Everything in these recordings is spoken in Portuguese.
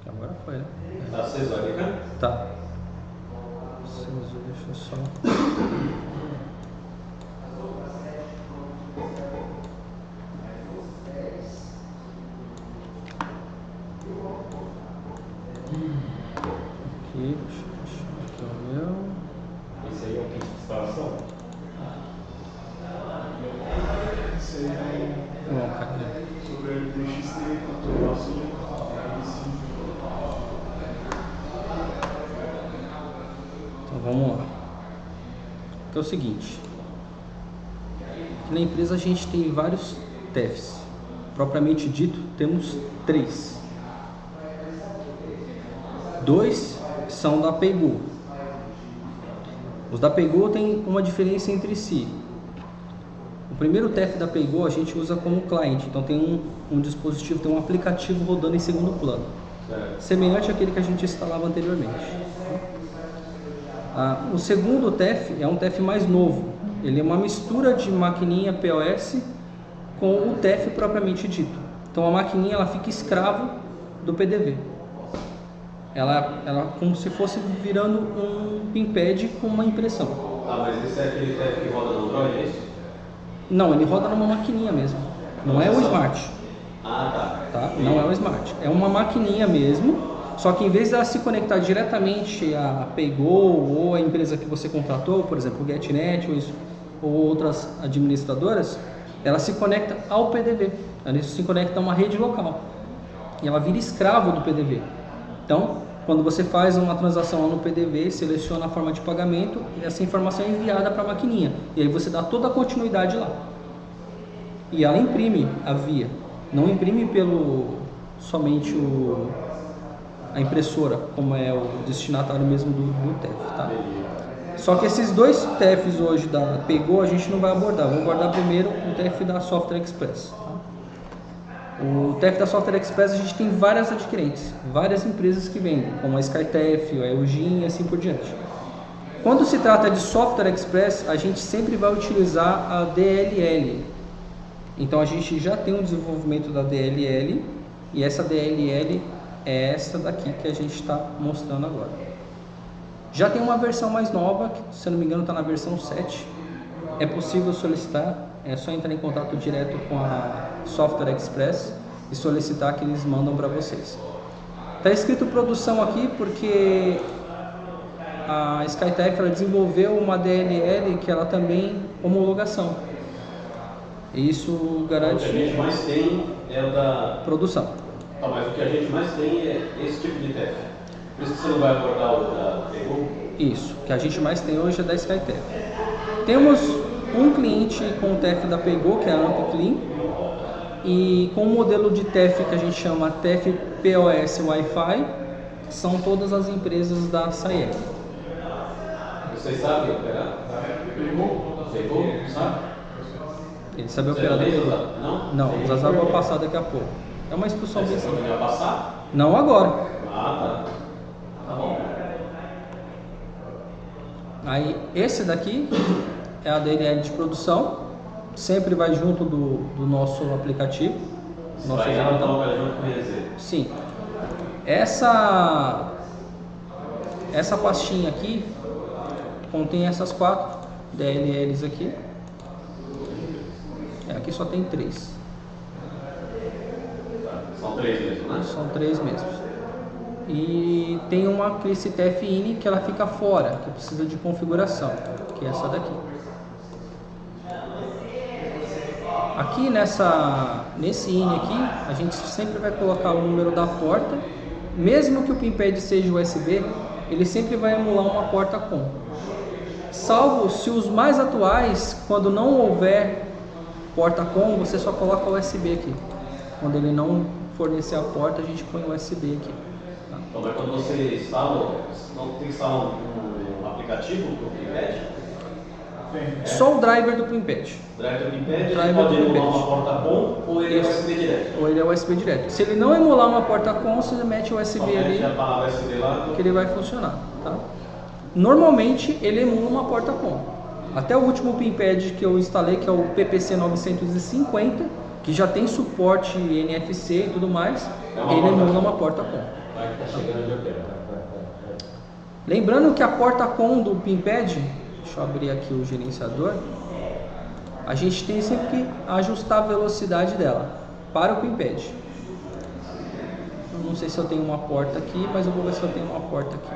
Agora foi, né? Tá aceso ali, né? Tá. Aceso, deixa eu só... Aqui, deixa eu achar aqui o meu. Esse aí é o kit de instalação? Esse aí é Bom, cara. sobre o DXT, controlação, Então vamos lá. Que é o seguinte. Na empresa a gente tem vários TEFs. Propriamente dito, temos 3. 2 são da PayGo. Os da PayGo têm uma diferença entre si. O primeiro TEF da PayGo a gente usa como cliente, então tem um dispositivo, tem um aplicativo rodando em segundo plano, semelhante àquele que a gente instalava anteriormente. O segundo TEF é um TEF mais novo, ele é uma mistura de maquininha POS com o TEF propriamente dito. Então a maquininha ela fica escrava do PDV. Ela como se fosse virando um pinpad com uma impressão. Ah, mas esse é aquele TEF que roda no Android, é isso? Não, ele roda numa maquininha mesmo. Não é o Smart. Ah, Tá? Não é o Smart. É uma maquininha mesmo, só que em vez dela se conectar diretamente a PayGo ou a empresa que você contratou, por exemplo, o GetNet ou outras administradoras, ela se conecta ao PDV. Ela se conecta a uma rede local. E ela vira escravo do PDV. Então, quando você faz uma transação lá no PDV, seleciona a forma de pagamento e essa informação é enviada para a maquininha. E aí você dá toda a continuidade lá. E ela imprime a via. Não imprime somente a impressora, como é o destinatário mesmo do TEF. Tá? Só que esses 2 TEFs hoje da PayGo a gente não vai abordar. Vamos abordar primeiro o TEF da Software Express. O TEF da Software Express a gente tem várias adquirentes, várias empresas que vendem, como a SkyTEF, a Eugene e assim por diante. Quando se trata de Software Express, a gente sempre vai utilizar a DLL. Então a gente já tem um desenvolvimento da DLL e essa DLL é essa daqui que a gente está mostrando agora. Já tem uma versão mais nova, que se eu não me engano está na versão 7. É possível solicitar. É só entrar em contato direto com a Software Express e solicitar que eles mandam para vocês. Está escrito produção aqui porque a SkyTEF ela desenvolveu uma DLL que ela também homologação. E isso garante... O que a gente mais tem é o da... produção. Ah, mas o que a gente mais tem é esse tipo de TEF. Por isso que você não vai abordar o da PayGo? Isso, o que a gente mais tem hoje é da SkyTEF. Temos um cliente com o TEF da PayGo, que é a AmpClean, e com o modelo de TEF que a gente chama TEF POS Wi-Fi, são todas as empresas da SAEC. Vocês sabem operar? PayGo? Sabe? Ele sabe operar do PayGo? Não? Não, o Zazar vai passar daqui a pouco. É uma exposição bem Você simples. vai passar? Não agora. Ah, tá. Tá bom. Aí, esse daqui é a DLL de produção, sempre vai junto do nosso aplicativo. Nosso Vai junto com o BZ. Sim. Essa pastinha aqui contém essas 4 DLLs aqui. Aqui só tem 3. São 3 mesmo, né? São 3 mesmo. E tem uma CliceTEF INI que ela fica fora, que precisa de configuração, que é essa daqui. Aqui nesse INI aqui, a gente sempre vai colocar o número da porta. Mesmo que o pinpad seja USB, ele sempre vai emular uma porta COM. Salvo se os mais atuais, quando não houver porta COM, você só coloca o USB aqui. Quando ele não fornecer a porta, a gente põe o USB aqui. Tá? Então, mas quando você instala, não tem que instalar um aplicativo para o pinpad? Só o driver do pinpad. Driver do pinpad, Driver ele pode do emular pinpad. uma porta COM ou ele é USB direto? Ou ele é USB direto. Se ele não emular uma porta COM, você mete o USB Só ali, mete a palavra USB lá. que ele vai funcionar. Tá? Normalmente ele emula uma porta COM. Até o último pinpad que eu instalei, que é o PPC 950, que já tem suporte NFC e tudo mais, ele emula uma porta COM. tá chegando de opera. Lembrando que a porta com do PIN-pad, deixa eu abrir aqui o gerenciador, a gente tem sempre que ajustar a velocidade dela para o PIN-pad. Eu não sei se eu tenho uma porta aqui, mas eu vou ver se eu tenho uma porta aqui.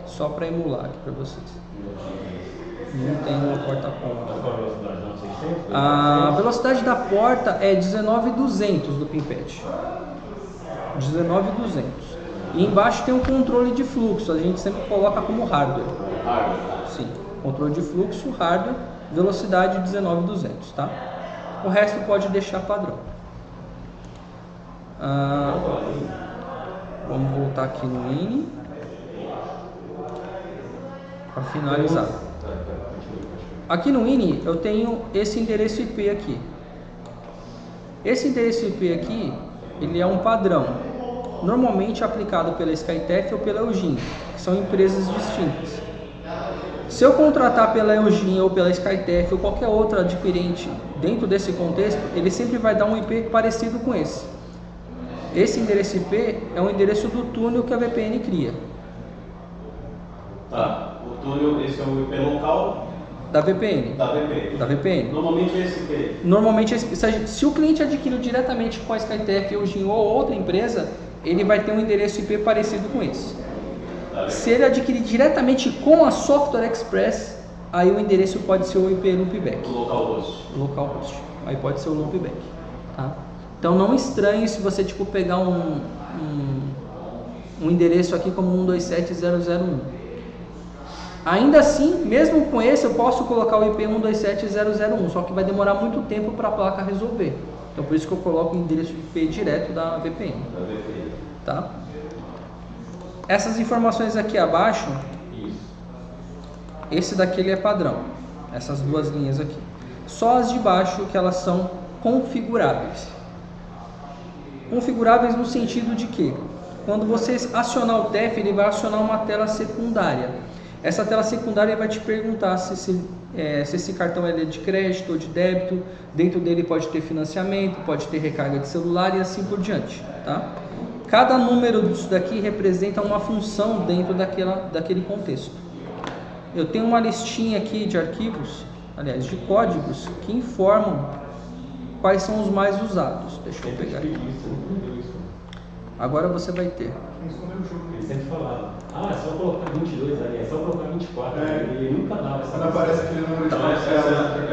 Só para emular aqui para vocês. Não tem uma porta com. A velocidade da porta é 19.200 do PIN-pad. 19.200. E embaixo tem um controle de fluxo, a gente sempre coloca como hardware. Sim, controle de fluxo, hardware, velocidade 19.200, tá? O resto pode deixar padrão. Vamos voltar aqui no INI para finalizar. Aqui no INI eu tenho esse endereço IP aqui. Esse endereço IP aqui, ele é um padrão, normalmente aplicado pela Skytef ou pela Eugene, que são empresas distintas. Se eu contratar pela Eugene ou pela Skytef ou qualquer outro adquirente dentro desse contexto, ele sempre vai dar um IP parecido com esse. Esse endereço IP é o endereço do túnel que a VPN cria. Tá, o túnel, esse é o IP local da VPN. Da VPN. Normalmente é esse IP. Normalmente, se o cliente adquiriu diretamente com a Skytef, Eugene ou outra empresa, ele vai ter um endereço IP parecido com esse. Se ele adquirir diretamente com a Software Express, aí o endereço pode ser o IP loopback. O localhost. Localhost. Aí pode ser o loopback. Tá? Então não estranhe se você tipo pegar um endereço aqui como 127.0.0.1. Ainda assim, mesmo com esse, eu posso colocar o IP 127.0.0.1, só que vai demorar muito tempo para a placa resolver. Então por isso que eu coloco o endereço IP direto da VPN. Tá? Essas informações aqui abaixo, esse daqui ele é padrão. Essas duas linhas aqui. Só as de baixo que elas são configuráveis. Configuráveis no sentido de que quando você acionar o TEF, ele vai acionar uma tela secundária. Essa tela secundária vai te perguntar se esse cartão é de crédito ou de débito. Dentro dele pode ter financiamento, pode ter recarga de celular e assim por diante. Tá? Cada número disso daqui representa uma função dentro daquele contexto. Eu tenho uma listinha aqui de arquivos, aliás, de códigos que informam quais são os mais usados. Deixa eu pegar aqui. Agora você vai ter. Eles sempre falavam, é só colocar 22 ali, é só colocar 24 ali, ele nunca dava. Quando aparece aquele número de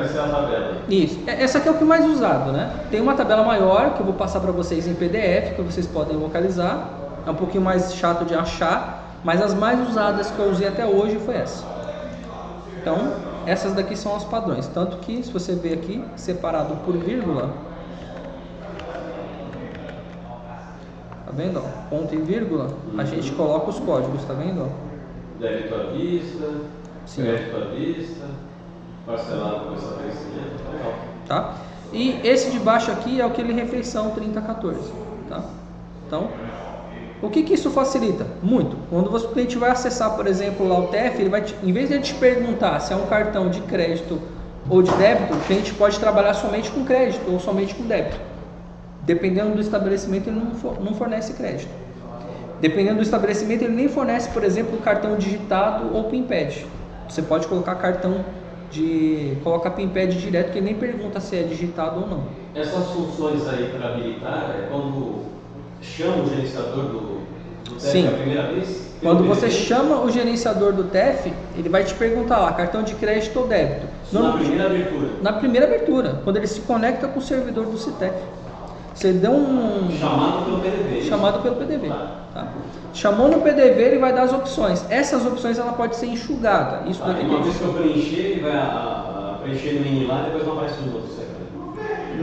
Essa é a tabela. Isso. Essa aqui é o que mais usado, né? Tem uma tabela maior que eu vou passar para vocês em PDF, que vocês podem localizar. É um pouquinho mais chato de achar, mas as mais usadas que eu usei até hoje foi essa. Então, essas daqui são os padrões. Tanto que, se você ver aqui, separado por vírgula, tá vendo? Ó? Ponto e vírgula, a gente coloca os códigos, tá vendo? Débito à vista, Sim. crédito à vista, parcelado com essa vencimento, tá? E esse de baixo aqui é aquele refeição 3014, tá? Então, o que isso facilita? Muito. Quando o cliente vai acessar, por exemplo, lá o TEF, ele vai em vez de ele te perguntar se é um cartão de crédito ou de débito, o cliente pode trabalhar somente com crédito ou somente com débito. Dependendo do estabelecimento, ele não fornece crédito. Dependendo do estabelecimento, ele nem fornece, por exemplo, cartão digitado ou PIN-pad. Você pode colocar coloca PIN-pad direto, que ele nem pergunta se é digitado ou não. Essas funções aí para habilitar é quando chama o gerenciador do TEF Sim. a primeira vez? Quando você chama o gerenciador do TEF, ele vai te perguntar lá, cartão de crédito ou débito. Na primeira abertura? Na primeira abertura, quando ele se conecta com o servidor do CITEF. Você deu um... Chamado pelo PDV. Chamado pelo PDV. Tá? Chamou no PDV, ele vai dar as opções. Essas opções ela pode ser enxugada. Isso daqui uma vez que eu preencher, ele vai preencher no menu lá e depois não aparece no outro, certo?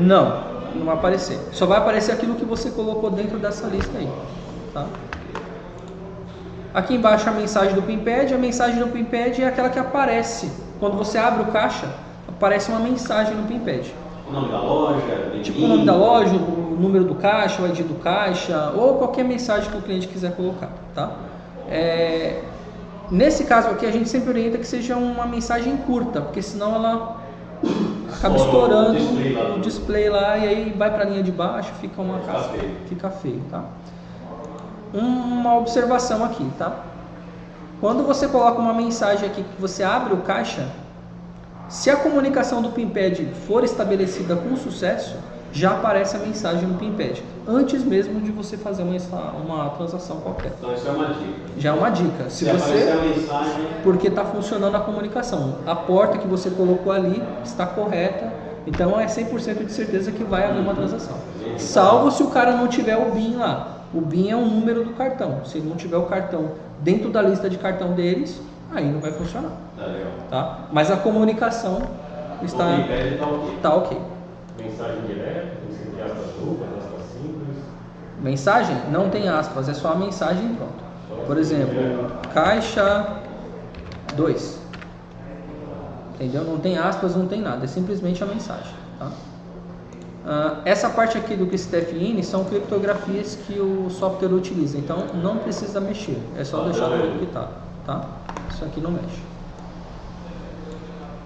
Não vai aparecer. Só vai aparecer aquilo que você colocou dentro dessa lista aí. Tá? Aqui embaixo a mensagem do PIN-pad. A mensagem do PIN-pad é aquela que aparece. Quando você abre o caixa, aparece uma mensagem no PIN-pad. O nome da loja, tipo o nome da loja, o número do caixa, o ID do caixa, ou qualquer mensagem que o cliente quiser colocar, tá? Nesse caso aqui, a gente sempre orienta que seja uma mensagem curta, porque senão ela acaba estourando o display lá e aí vai para a linha de baixo, fica feio, tá? uma observação aqui, tá? Quando você coloca uma mensagem aqui que você abre o caixa, se a comunicação do PIN-pad for estabelecida com sucesso, já aparece a mensagem no PIN-pad, antes mesmo de você fazer uma transação qualquer. Então isso é uma dica. Já é uma dica. Se aparecer a você, mensagem... porque está funcionando a comunicação. A porta que você colocou ali está correta, então é 100% de certeza que vai haver uma transação. Salvo se o cara não tiver o BIN lá. O BIN é o número do cartão. Se ele não tiver o cartão dentro da lista de cartão deles, aí não vai funcionar. Tá legal. Tá? Mas a comunicação está, O PIN-pad tá ok. tá ok. Mensagem direta, tem que ser aspas duplas, aspas simples. Mensagem não tem aspas, é só a mensagem e pronto. Por exemplo, caixa 2. Entendeu? Não tem aspas, não tem nada, é simplesmente a mensagem. Tá? Essa parte aqui do CTF-IN são criptografias que o software utiliza, então não precisa mexer, é só deixar do jeito que está. Tá? Isso aqui não mexe.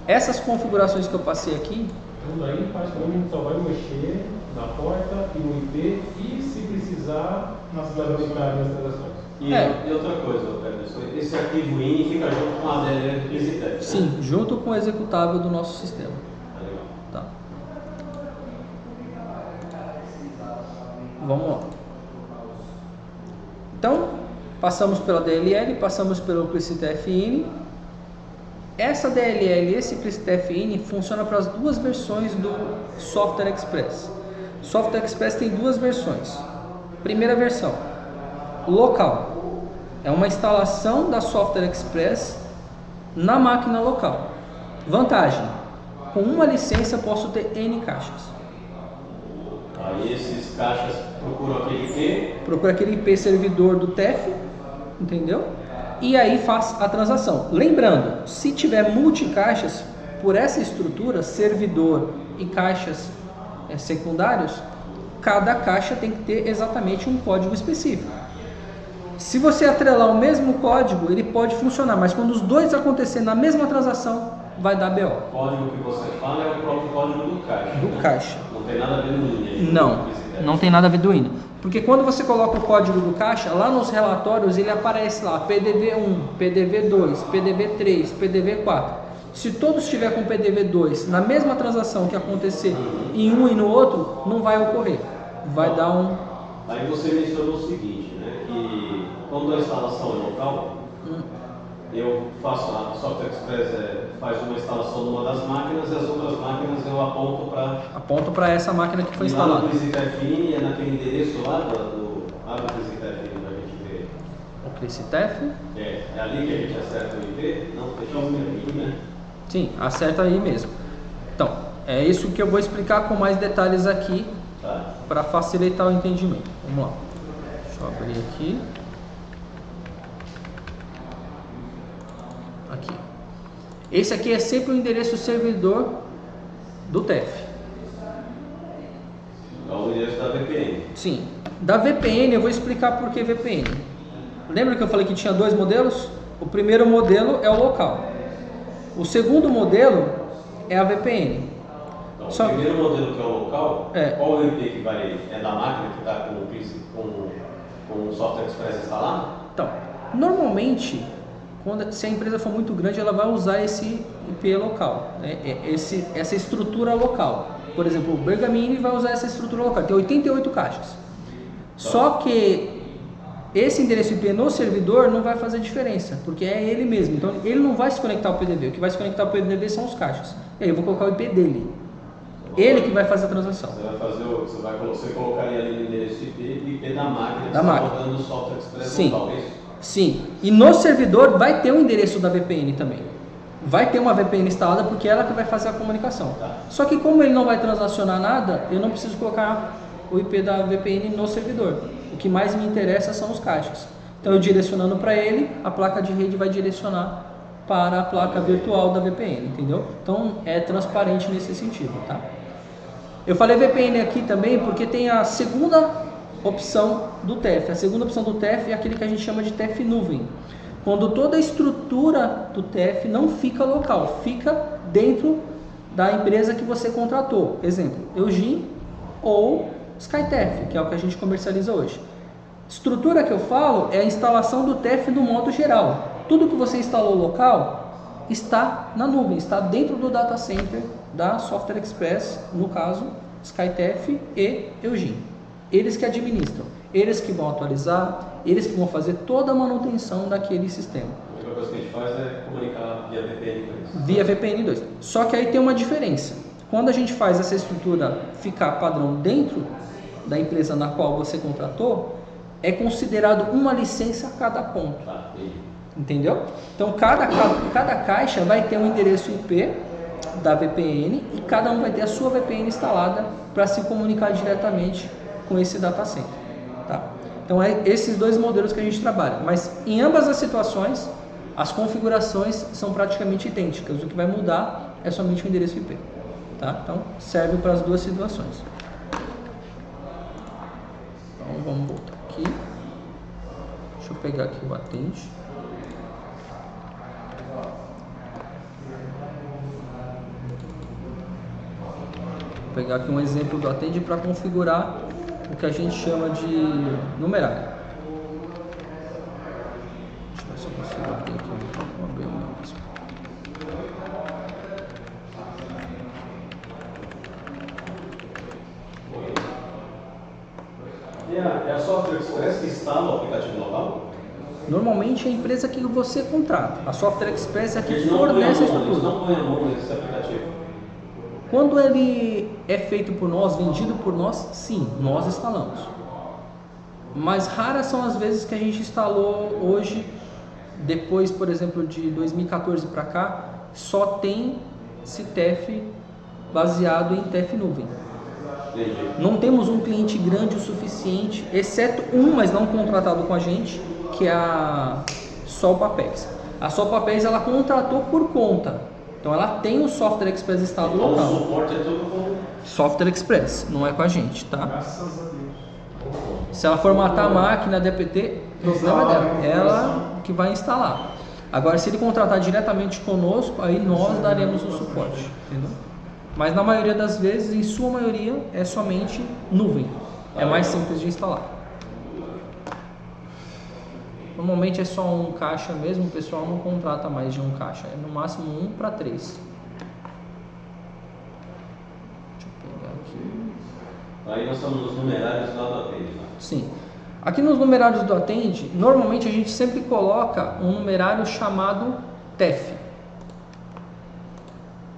Essas configurações que eu passei aqui, Então daí praticamente só vai mexer na porta e no IP e se precisar nas transações. E outra coisa, Pedro, esse arquivo INI fica junto com a DLL do CTF. sim, junto com o executável do nosso sistema. Tá legal. Tá. Vamos lá. Então, passamos pela DLL, passamos pelo CTF-IN. Essa DLL e esse CTF-IN funciona para as duas versões do Software Express. O Software Express tem duas versões. Primeira versão, local. É uma instalação da Software Express na máquina local. Vantagem, com uma licença posso ter N caixas. Aí esses caixas procuram aquele IP. Procura aquele IP servidor do TEF, entendeu? E aí faz a transação. Lembrando, se tiver multicaixas, por essa estrutura, servidor e caixas secundários, cada caixa tem que ter exatamente um código específico. Se você atrelar o mesmo código, ele pode funcionar, mas quando os dois acontecerem na mesma transação, vai dar BO. O código que você fala é o próprio código do caixa. Do caixa. Não tem nada a ver no INI. Não tem nada a ver do INI. Porque quando você coloca o código do caixa, lá nos relatórios ele aparece lá PDV1, PDV2, PDV3, PDV4. Se todos estiver com PDV2 na mesma transação que acontecer em um e no outro, não vai ocorrer. Vai dar um... Aí você mencionou o seguinte, né? Que quando a instalação é local, eu faço, a Software Express faz uma instalação numa das máquinas e as outras máquinas eu aponto para essa máquina que foi lá instalada. no CTF-IN, é naquele endereço lá do CTF-IN pra gente ver. O CTF? É ali que a gente acerta o IP? Não, deixa eu ver aqui, né? Sim, acerta aí mesmo. Então, é isso que eu vou explicar com mais detalhes aqui, Tá. para facilitar o entendimento. Vamos lá. Deixa eu abrir aqui. Aqui. Esse aqui é sempre o endereço servidor do TEF. É o endereço da VPN. Sim. Da VPN eu vou explicar por que VPN. Lembra que eu falei que tinha dois modelos? O primeiro modelo é o local. O segundo modelo é a VPN. Então, Só... o primeiro modelo que é o local, É. qual o IP que vai? É da máquina que está com o Software Express instalado? Então, normalmente, se a empresa for muito grande, ela vai usar esse IP local, né? Essa estrutura local. Por exemplo, o Bergamini vai usar essa estrutura local, tem 88 caixas. Só que esse endereço IP no servidor não vai fazer diferença, porque é ele mesmo. Então, ele não vai se conectar ao PDV. O que vai se conectar ao PDV são os caixas. E aí eu vou colocar o IP dele. Ele que vai fazer a transação. Você colocaria ali no endereço IP da máquina, Da máquina. rodando o Software Express Sim. local, é isso? Sim. E no servidor vai ter o endereço da VPN também. Vai ter uma VPN instalada porque é ela que vai fazer a comunicação. Tá. Só que como ele não vai transacionar nada, eu não preciso colocar o IP da VPN no servidor. O que mais me interessa são os caixas. Então eu direcionando para ele, a placa de rede vai direcionar para a placa virtual da VPN, entendeu? Então é transparente nesse sentido, tá? Eu falei VPN aqui também porque tem a segunda opção do TEF. A segunda opção do TEF é aquele que a gente chama de TEF nuvem. Quando toda a estrutura do TEF não fica local, fica dentro da empresa que você contratou. Exemplo, Eugin ou SkyTEF, que é o que a gente comercializa hoje. Estrutura que eu falo é a instalação do TEF no modo geral. Tudo que você instalou local está na nuvem, está dentro do data center da Software Express, no caso SkyTEF e Eugene. Eles que administram, eles que vão atualizar, eles que vão fazer toda a manutenção daquele sistema. A única coisa que a gente faz é comunicar via VPN com eles. Via VPN 2. Só que aí tem uma diferença. Quando a gente faz essa estrutura ficar padrão dentro da empresa na qual você contratou, é considerado uma licença a cada ponto. Tá, Entendeu? Então cada caixa vai ter um endereço IP da VPN e cada um vai ter a sua VPN instalada para se comunicar diretamente com esse data center. Tá? Então é esses dois modelos que a gente trabalha. Mas em ambas as situações, as configurações são praticamente idênticas. O que vai mudar é somente o endereço IP. Tá? Então serve para as duas situações. Então vamos voltar aqui. Deixa eu pegar aqui o Attend. Vou pegar aqui um exemplo do Attend para configurar o que a gente chama de numerário. Deixa eu ver se eu consigo abrir aqui o meu mesmo. É a Software Express que instala o aplicativo local? Normalmente é a empresa que você contrata. A Software Express é a que Eles não fornece a põem a mão, eles estrutura. não põem a mão nesse aplicativo. Quando ele é feito por nós, vendido por nós, sim, nós instalamos. Mas raras são as vezes que a gente instalou hoje, depois, por exemplo, de 2014 para cá, só tem esse TEF baseado em TEF nuvem. Entendi. Não temos um cliente grande o suficiente, exceto um, mas não contratado com a gente, que é a Solpapex. A Solpapex ela contratou por conta. Então ela tem o Software Express instalado Então local. o suporte é tudo com... Software Express, não é com a gente, tá? Graças a Deus. Se ela formatar a máquina DPT, o problema é dela, ela que vai instalar. Agora, se ele contratar diretamente conosco, aí nós daremos o suporte, entendeu? Mas na maioria das vezes, em sua maioria, é somente nuvem. É mais simples de instalar. Normalmente é só um caixa mesmo, o pessoal não contrata mais de um caixa. É no máximo 1 para 3. Deixa eu pegar aqui. Aí nós estamos nos numerários lá do Attend. Né? Sim. Aqui nos numerários do Attend, normalmente a gente sempre coloca um numerário chamado TEF.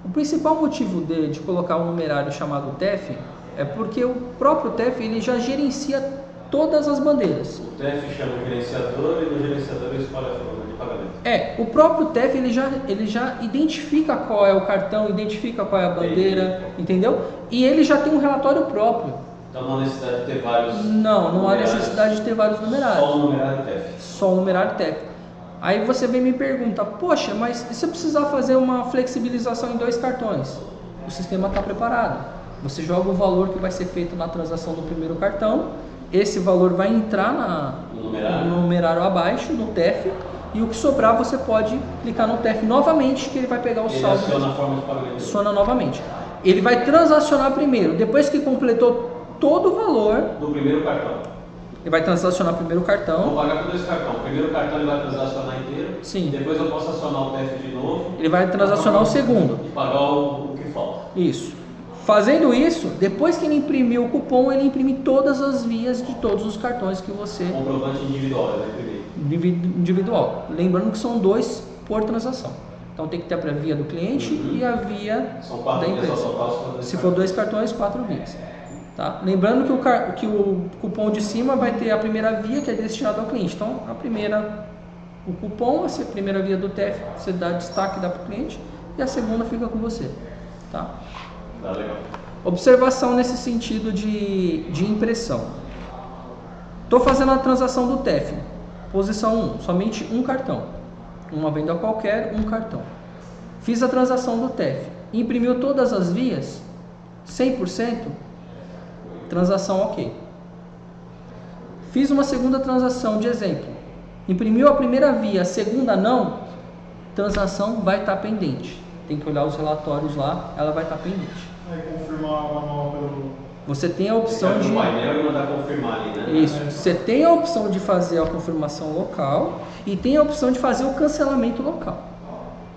O principal motivo de colocar um numerário chamado TEF é porque o próprio TEF ele já gerencia todas as bandeiras. O TEF chama o gerenciador e no gerenciador ele escolhe a forma de pagamento. O próprio TEF ele já identifica qual é o cartão, identifica qual é a bandeira, entendeu? E ele já tem um relatório próprio. Então não há necessidade de ter vários Não há numerários, necessidade de ter vários numerários. Só o numerário TEF. Só o numerário TEF. Aí você vem e me pergunta, poxa, mas e se eu precisar fazer uma flexibilização em 2 cartões? O sistema está preparado. Você joga o valor que vai ser feito na transação do primeiro cartão, esse valor vai entrar no numerário abaixo, no TEF, e o que sobrar você pode clicar no TEF novamente, que ele vai pegar o Ele saldo. aciona a forma de pagamento. Aciona novamente. Ele vai transacionar primeiro, depois que completou todo o valor, Do primeiro cartão. ele vai transacionar primeiro o Vou cartão. pagar com 2 cartões. O primeiro cartão ele vai transacionar inteiro. Sim. Depois eu posso acionar o TEF de novo. Ele vai transacionar o segundo. E pagar o que falta. Isso. Fazendo isso, depois que ele imprimiu o cupom, ele imprime todas as vias de todos os cartões que você... Comprovante individual, ele vai imprimir. Individual. Lembrando que são 2 por transação. Então tem que ter a via do cliente e a via São da 4 vias empresa. ao total. Se for 2 cartões, 4 vias. Tá? Lembrando que o cupom de cima vai ter a primeira via que é destinada ao cliente. Então o cupom, a primeira via do TEF, você dá destaque, dá para o cliente, e a segunda fica com você. Tá? Tá legal. Observação nesse sentido de impressão. Estou fazendo a transação do TEF. Posição 1, somente um cartão. Uma venda qualquer, um cartão. Fiz a transação do TEF. Imprimiu todas as vias, 100%, transação ok. Fiz uma segunda transação de exemplo. Imprimiu a primeira via, a segunda não, transação vai estar pendente. Tem que olhar os relatórios lá, ela vai estar pendente. Aí confirmar a manual Você tem a opção de... no painel e mandar confirmar ali, né? Isso. Você tem a opção de fazer a confirmação local e tem a opção de fazer o cancelamento local.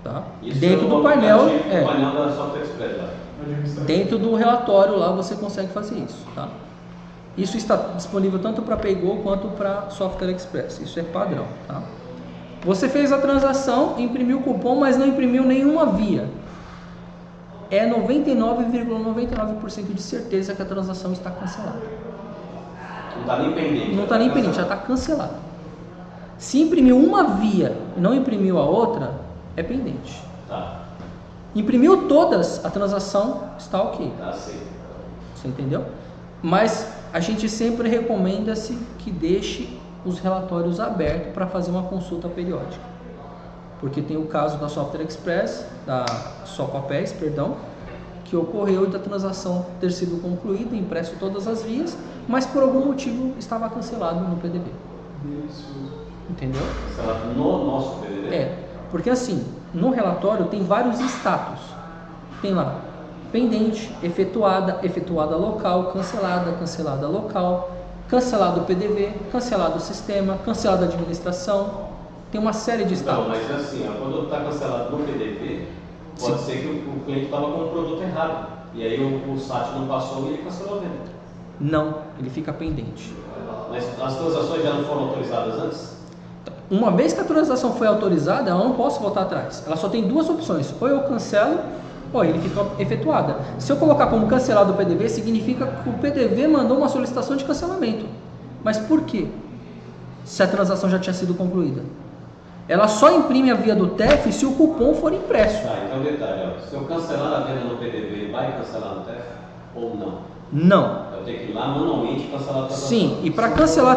Tá? Isso Dentro é do o painel, aplicativo, o painel da Software Express lá. dentro do relatório lá você consegue fazer isso. Tá? Isso está disponível tanto para Paygo quanto para Software Express. Isso é padrão. Tá? Você fez a transação, imprimiu o cupom, mas não imprimiu nenhuma via. É 99,99% de certeza que a transação está cancelada. Não está nem pendente. Não está nem pendente, já está cancelada. Se imprimiu uma via e não imprimiu a outra, é pendente. Tá. Imprimiu todas, a transação está ok. Tá aceito. Você entendeu? Mas a gente sempre recomenda-se que deixe os relatórios abertos para fazer uma consulta periódica. Porque tem o caso da Software Express, da Só Papéis, perdão, que ocorreu da transação ter sido concluída, impresso todas as vias, mas por algum motivo estava cancelado no PDB. Entendeu? Cancelado no nosso PDD? É, porque assim, no relatório tem vários status. Tem lá, pendente, efetuada, efetuada local, cancelada local, cancelado o PDV, cancelado o sistema, cancelado a administração. Tem uma série de status. Não, mas assim, ó, quando está cancelado no PDV, pode Sim. ser que o cliente estava com o produto errado. E aí o SAT não passou e ele cancelou a venda. Não, ele fica pendente. Mas as transações já não foram autorizadas antes? Uma vez que a transação foi autorizada, eu não posso voltar atrás. Ela só tem duas opções: ou eu cancelo, ou ele fica efetuada. Se eu colocar como cancelado o PDV, significa que o PDV mandou uma solicitação de cancelamento. Mas por quê? Se a transação já tinha sido concluída. Ela só imprime a via do TEF se o cupom for impresso. Tá, então detalhe, ó, se eu cancelar a venda no PDV, vai cancelar no TEF ou não? Não. Eu tenho que ir lá manualmente cancelar a transação. Sim, e para cancelar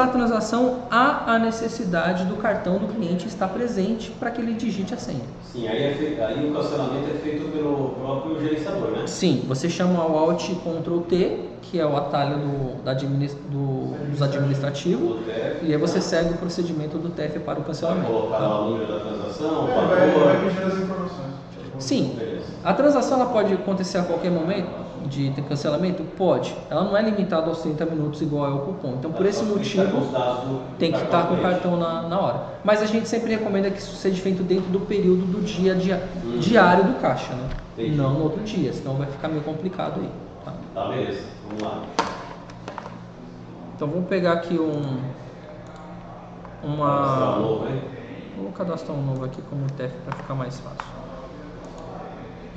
a transação, há a necessidade do cartão do cliente estar presente para que ele digite a senha. Sim, aí o cancelamento é feito pelo próprio gerenciador, né? Sim, você chama o Alt Ctrl T, que é o atalho dos administrativos, Do TEF. e aí você segue o procedimento do TEF para o Vai cancelamento. colocar lá o número da transação, o Vai valor. pedir as informações. Sim, Beleza. a transação ela pode acontecer a qualquer momento de ter cancelamento? Pode. Ela não é limitada aos 30 minutos igual é o cupom. Então, por esse Só que motivo, tá com os dados do tem que estar com o cliente. cartão na hora. Mas a gente sempre recomenda que isso seja feito dentro do período do dia diário do caixa, né? Entendi. Não no outro dia, senão vai ficar meio complicado aí. Tá? Tá, beleza. Vamos lá. Então vamos pegar aqui Cadastrar um novo, hein? Vou cadastrar um novo aqui como TEF para ficar mais fácil.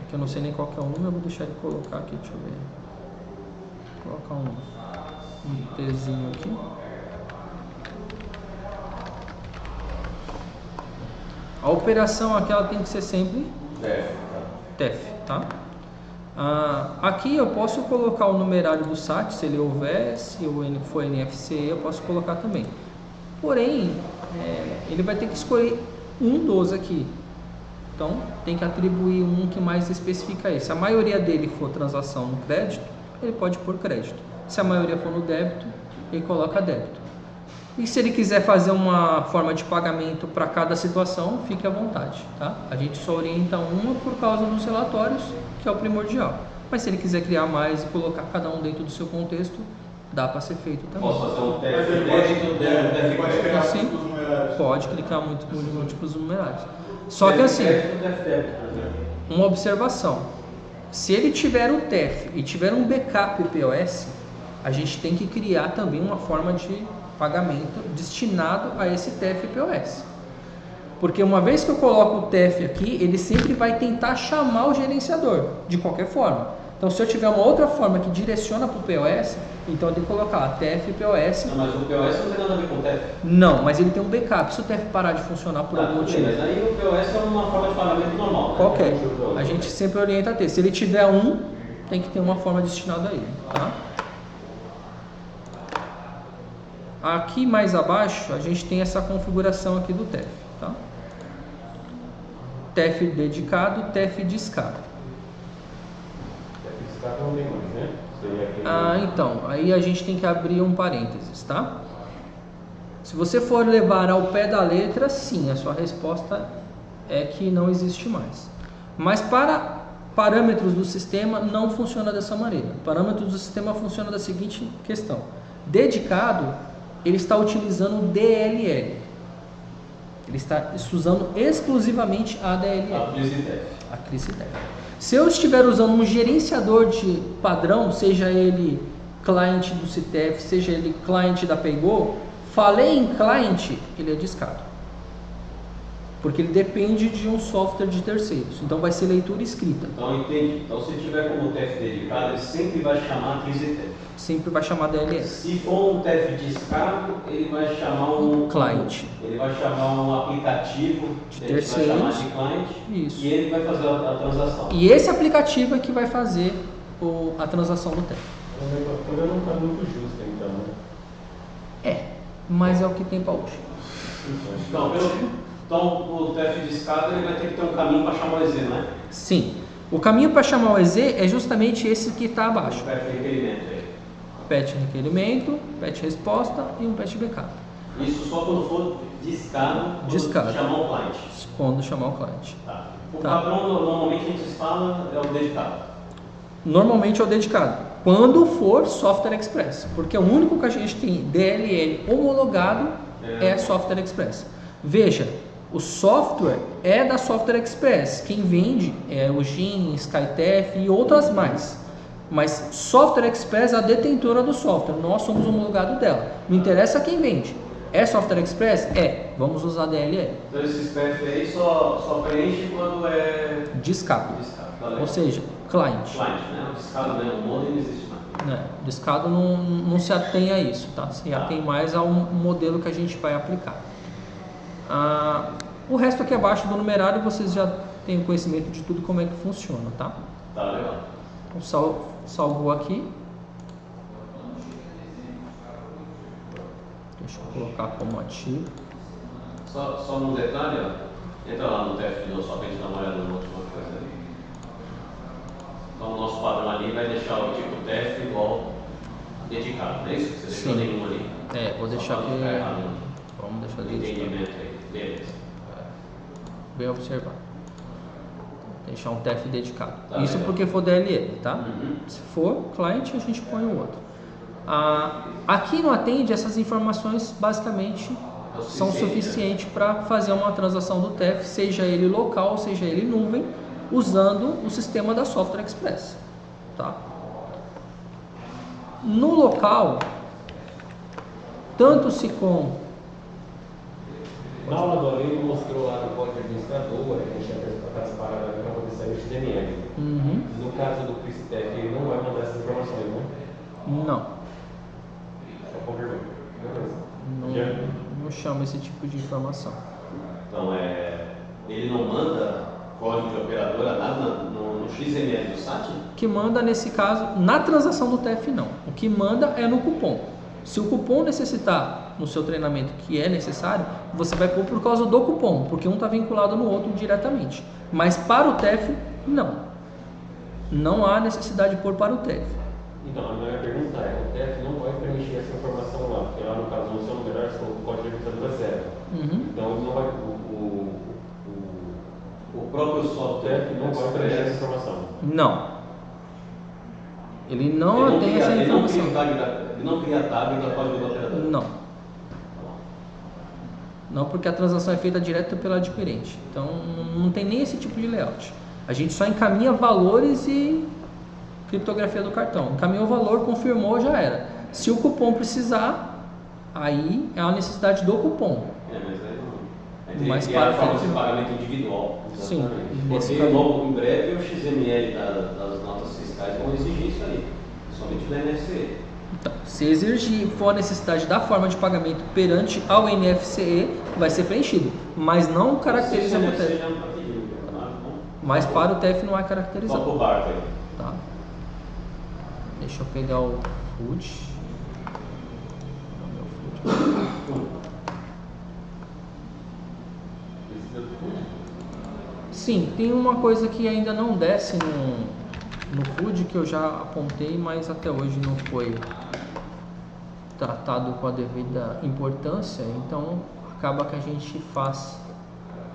Aqui eu não sei nem qual que é o número, eu vou deixar ele colocar aqui, deixa eu ver. Vou colocar um Tzinho aqui. A operação aqui ela tem que ser sempre TEF, TEF, tá? Aqui eu posso colocar o numerário do SAT, se ele houver, se o N for NFC, eu posso colocar também. Porém, ele vai ter que escolher um dos aqui. Então, tem que atribuir um que mais especifica isso. Se a maioria dele for transação no crédito, ele pode pôr crédito. Se a maioria for no débito, ele coloca débito. E se ele quiser fazer uma forma de pagamento para cada situação, fique à vontade, tá? A gente só orienta uma por causa dos relatórios, que é o primordial. Mas se ele quiser criar mais e colocar cada um dentro do seu contexto, dá para ser feito também. Posso fazer um TEF Mas ele débito, TEF pode pegar Sim. múltiplos numerários. Pode clicar muito com múltiplos numerários. Só que assim, TEF débito, por exemplo. uma observação. Se ele tiver o TEF e tiver um backup POS, a gente tem que criar também uma forma de pagamento destinado a esse TEF POS. Porque uma vez que eu coloco o TEF aqui, ele sempre vai tentar chamar o gerenciador, de qualquer forma. Então, se eu tiver uma outra forma que direciona para o POS, então eu tenho que colocar TEF POS. Não, mas o POS não tem nada a ver com o TEF. Não, mas ele tem um backup. Se o TEF parar de funcionar por algum Tudo bem, motivo, mas aí o POS é uma forma de pagamento normal. Né? qualquer, a gente sempre orienta a ter. Se ele tiver um, tem que ter uma forma destinada a ele, tá? Aqui mais abaixo, a gente tem essa configuração aqui do TEF, tá? TEF dedicado, TEF discado. Esse cara não tem mais, né? Seria aquele- Então, aí a gente tem que abrir um parênteses, tá? Se você for levar ao pé da letra, sim, a sua resposta é que não existe mais. Mas para parâmetros do sistema não funciona dessa maneira. Parâmetros do sistema funciona da seguinte questão. Dedicado, ele está utilizando o DLL. Ele está usando exclusivamente a DLL. A CRISI-DEF. Se eu estiver usando um gerenciador de padrão, seja ele client do CTF, seja ele client da Paygo, falei em client, ele é discado. Porque ele depende de um software de terceiros. Então vai ser leitura escrita. Então entendi. Então se tiver como TF dedicado, ele sempre vai chamar CRISI-TF. Sempre vai chamar DLL. Se for um TF discado, ele vai chamar um client. Ele vai chamar um aplicativo De que a gente vai chamar de client. Isso. E ele vai fazer a transação. E esse aplicativo é que vai fazer a transação do TEF. A coisa não está muito justa, então, né? É, mas é o que tem para hoje. Então, o TF discado ele vai ter que ter um caminho para chamar o EZ, não é? Sim. O caminho para chamar o EZ é justamente esse que está abaixo. O PET requerimento aí. PET requerimento, PET resposta e um PET backup. Isso só quando for discado, Discado. chamar o client. Quando chamar o cliente. Tá. O Tá. padrão normalmente a gente instala é o dedicado. Normalmente é o dedicado. Quando for Software Express. Porque o único que a gente tem DLL homologado é Software Express. Veja, o software é da Software Express. Quem vende é o GIN, SkyTF e outras mais. Mas Software Express é a detentora do software. Nós somos homologado dela. Não interessa quem vende. É Software Express? É. Vamos usar DLL. Então esses PF aí só preenche quando é Discado. Tá legal. Ou seja, client. Client, né? O discado, né? O modem não existe mais. Discado não se atém a isso, tá? Se atém mais ao modelo que a gente vai aplicar. O resto aqui abaixo do numerário vocês já têm conhecimento de tudo como é que funciona, tá? Tá legal. Então, salvou aqui. Deixa eu colocar como ativo. Só um detalhe, ó. Entra lá no TF não só pra gente dar uma olhada no última coisa ali. Então o nosso padrão ali vai deixar o tipo TF igual dedicado, não é isso? Você deixou Sim. nenhum ali. Vou deixar Só pra não ficar errado, né? Vamos deixar dedicado. Entendimento aí. Beleza. Bem observado. Deixar um TF dedicado. Tá, Isso legal. porque for DLL, tá? Uhum. Se for client, a gente põe o outro. Aqui no Atende, essas informações basicamente são suficientes para fazer uma transação do TEF, seja ele local, seja ele nuvem, usando o sistema da Software Express. Tá? No local, tanto se com... Na aula do Além mostrou lá no código administrador, a gente tinha aquelas paradas para poder sair o XML. Uhum. No caso do CRISI-TF, ele não vai mandar essas informações, não? Não, Só confirmou. Beleza. não chama esse tipo de informação. Então ele não manda código de operadora nada no XML do SAT? O que manda nesse caso, na transação do TEF não. O que manda é no cupom. Se o cupom necessitar no seu treinamento que é necessário, você vai pôr por causa do cupom, porque um está vinculado no outro diretamente. Mas para o TEF, não. Não há necessidade de pôr para o TEF. Então, a minha pergunta é, o TEF não vai preencher essa informação lá, porque lá no caso no seu numerário, o código administrador é zero. Uhum. Então, ele não vai, O próprio o software TEF não vai preencher essa informação. Não. Ele não tem essa informação. Ele não cria tag da código do operador. Não. Não, porque a transação é feita direto pelo adquirente. Então, não tem nem esse tipo de layout. A gente só encaminha valores e criptografia do cartão. Encaminhou o valor, confirmou, já era. Se o cupom precisar, aí é a necessidade do cupom. Mas aí não. Mas Mas para a forma frente. de pagamento individual. Sim, Exatamente. nesse Porque caso. logo em breve o XML das notas fiscais vão exigir isso aí. Somente da NFCE. Então, se exigir for a necessidade da forma de pagamento perante ao NFCE, vai ser preenchido. Mas não caracteriza para o TEF. já não está pedindo, tá? Mas para o TEF não é Só caracterizado. para o barco aí. Tá? Deixa eu pegar o food. Precisa do tudo? Sim, tem uma coisa que ainda não desce no food que eu já apontei, mas até hoje não foi tratado com a devida importância, então acaba que a gente faz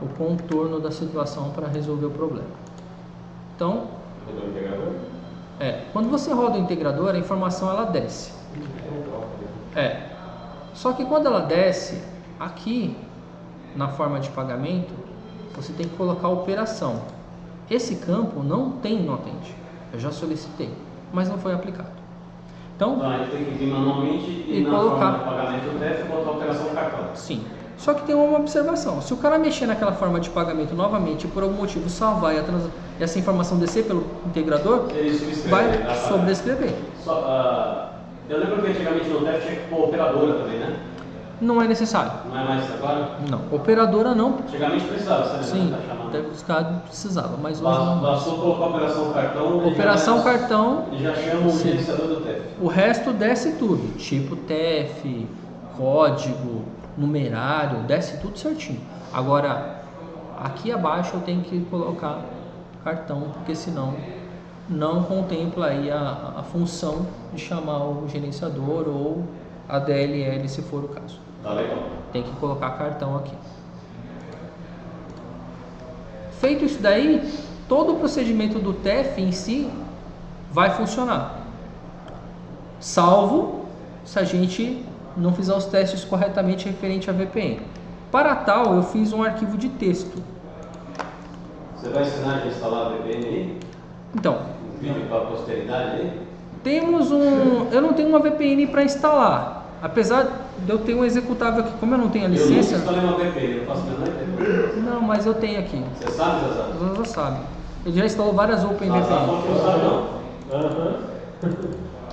o contorno da situação para resolver o problema. Então, Rodou o integrador? Quando você roda o integrador, a informação ela desce. Só que quando ela desce, aqui na forma de pagamento, você tem que colocar a operação. Esse campo não tem no Atende. Eu já solicitei, mas não foi aplicado. Então, a gente tem que vir manualmente e na colocar forma de pagamento do TEF botar a operação cartão. Sim. Só que tem uma observação. Se o cara mexer naquela forma de pagamento novamente e por algum motivo salvar e essa informação descer pelo integrador, vai sobrescrever. Eu lembro que antigamente no TEF tinha que pôr operadora também, né? Não é necessário. Não é mais agora? Não. Operadora não. Antigamente precisava, sabe? Sim, Tá chamando. deve buscar, precisava, mas hoje não. Bastou colocar a operação cartão. Operação cartão. E já chama o gerenciador do TEF. O resto desce tudo. Tipo TEF, código, numerário, desce tudo certinho. Agora, aqui abaixo eu tenho que colocar cartão, porque senão não contempla aí a função de chamar o gerenciador ou a DLL, se for o caso. Tá legal. Tem que colocar cartão aqui. Feito isso daí, todo o procedimento do TEF em si vai funcionar. Salvo se a gente não fizer os testes corretamente referente a VPN. Para tal, eu fiz um arquivo de texto. Você vai ensinar a instalar a VPN aí? Então, Um vídeo para a posteridade aí? eu não tenho uma VPN para instalar. Apesar de eu ter um executável aqui, como eu não tenho a Eu nunca licença. instalei uma VPN, eu faço a menor ideia. Não, mas eu tenho aqui. Você sabe, Zazá? Você já sabe. Ele já instalou várias Open Zazá VPN. falou que não sabe não.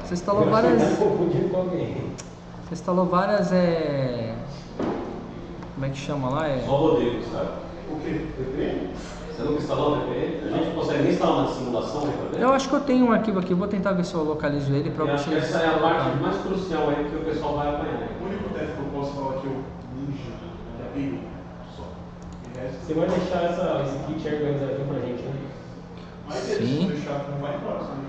Você instalou várias. Você tá confundindo com alguém. Você instalou várias. Como é que chama lá? Só o Rodrigo, sabe? O quê? VPN? Você nunca instalou a VPN? A gente consegue nem instalar uma simulação aí pra ver? Eu acho que eu tenho um arquivo aqui, vou tentar ver se eu localizo ele para Eu acho que vocês. essa é a parte mais crucial aí que o pessoal vai apanhar. O único teste que eu posso falar que eu ninja é API só. O resto, Você vai deixar esse kit organizadinho pra gente, né? mas Sim. eles vão deixar que não vai embora, sabe?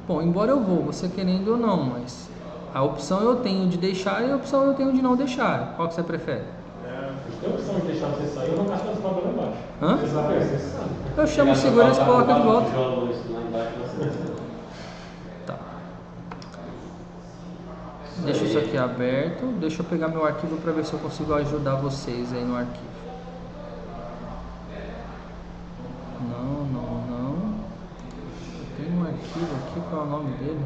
Bom, embora eu vou, você querendo ou não, mas a opção eu tenho de deixar e a opção eu tenho de não deixar. Qual que você prefere? A gente tem a opção de deixar você sair ou arrancar suas próprias lá embaixo. Hã? Você sabe. Eu chamo o segurança e coloco de volta. Lá embaixo, Tá. Deixa isso aqui aberto. Deixa eu pegar meu arquivo para ver se eu consigo ajudar vocês aí no arquivo. Não. Tem um arquivo aqui, qual é o nome dele?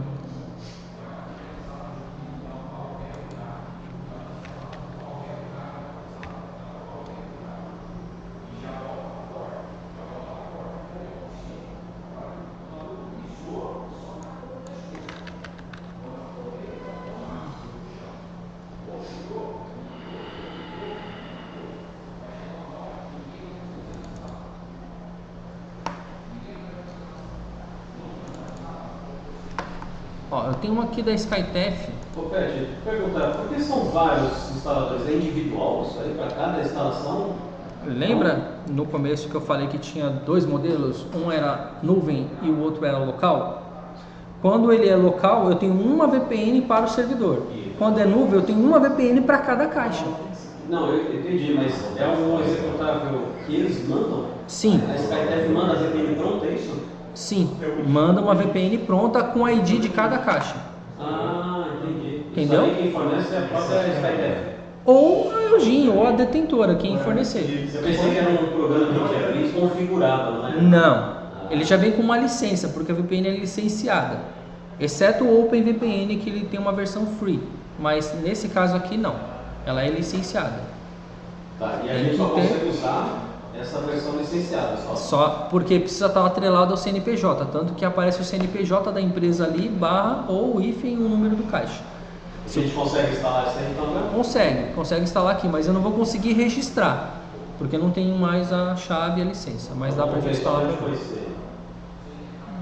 Ó, eu tenho uma aqui da SkyTF. Ô, Pet, deixa eu perguntar, por que são vários instaladores? É individual isso aí para cada instalação? Lembra no começo que eu falei que tinha dois modelos? Um era nuvem e o outro era local? Quando ele é local, eu tenho uma VPN para o servidor. Quando é nuvem, eu tenho uma VPN para cada caixa. Não, eu entendi, mas é um executável que eles mandam? Sim. A SkyTF manda a VPN pronta, é isso? Sim, manda uma VPN pronta com a ID de cada caixa. Ah, entendi. Entendeu? Isso aí quem fornece é a própria SkyTF. Ou a Eugene, ou a detentora, quem fornecer. Eu pensei que era um programa que já vem configurado, não é? Não, ele já vem com uma licença, porque a VPN é licenciada. Exceto o OpenVPN, que ele tem uma versão free. Mas nesse caso aqui não, ela é licenciada. Tá, e a Tem gente que só ter- consegue usar essa versão licenciada só. Só porque precisa estar atrelado ao CNPJ, tanto que aparece o CNPJ da empresa ali, barra ou hífen o número do caixa. Se a gente consegue instalar isso aí, então, né? Consegue instalar aqui, mas eu não vou conseguir registrar, porque eu não tenho mais a chave e a licença, mas dá pra Vamos ver gente só instalar. onde foi ser.